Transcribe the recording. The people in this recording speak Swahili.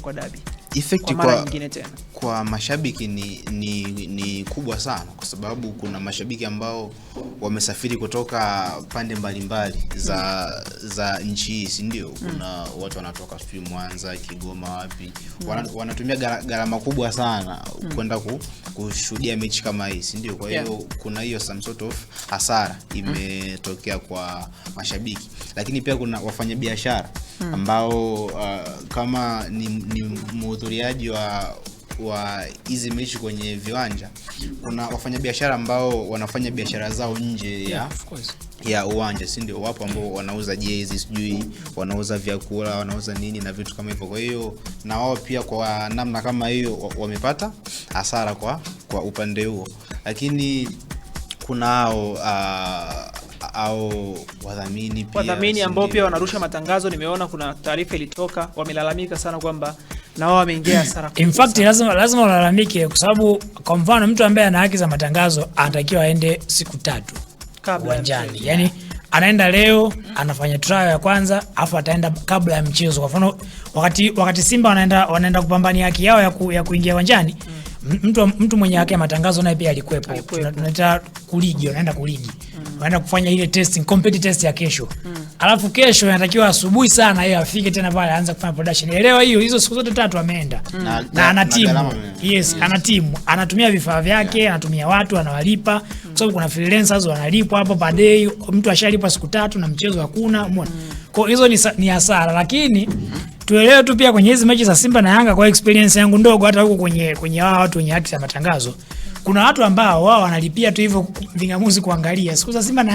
kwa dabi. Effect kwa mashabiki ni kubwa sana, kwa kuna mashabiki ambao wamesafiri kutoka pande mbalimbali za nchi hii, si ndio? Kuna watu wanatoka Mwanza, Kigoma, wapi. Wanatumia gharama kubwa sana kwenda kushuhudia mechi kama hii, si ndio? Kwa hiyo kuna hiyo some sort of hasara imetokea kwa mashabiki. Lakini pia kuna wafanyabiashara ambao kama ni mhudhuriaji wa hizi mechi kwenye viwanja. Kuna wafanyabiashara ambao wanafanya biashara zao nje ya uwanja, si ndio? Wapo ambao wanauza jezi, sijui wanauza vyakula, wanauza nini na vitu kama hivyo. Kwa hiyo na wao pia kwa namna kama hiyo wamepata hasara kwa upande huo. Lakini kuna au wadhamini ambao pia wanarusha matangazo. Nimeona kuna taarifa ilitoka, wamelalamika sana kwamba na wao wameingia hasara. In fact lazima walalamike, kwa sababu kwa mfano mtu ambaye ana haki za matangazo anatakiwa aende siku 3 kabla uwanjani. Yani anaenda leo, anafanya trial ya kwanza, afu ataenda kabla ya mchezo. Kwa mfano wakati Simba wanaenda kupambania haki yao ya kuingia uwanjani, mtu mwenye haki ya matangazo naye pia alikuwepo. Tunaita kuligi, wanaenda kuligi. Wanaenda kufanya ile testing, competitive test ya kesho. Alafu kesho anatakiwa asubuhi sana yeye afike tena pale aanze kufanya production. Elewa hizo siku zote 3 ameenda. Na ana timu. Yes, ana timu. Anatumia vifaa vyake, anatumia watu, anawalipa. Kwa sababu kuna freelancers wanalipwa hapo per day. Mtu ashalipwa siku 3 na mchezo hakuna. Umeona? Kwa hizo ni hasara, lakini tuelewe tu pia kwenye hizi mechi za Simba na Yanga, kwa experience yangu ndogo hata huko kwenye wao watu wenye haki za matangazo, kuna watu ambao wao wanalipia tu hivyo vingamuzi kuangalia siku za Simba na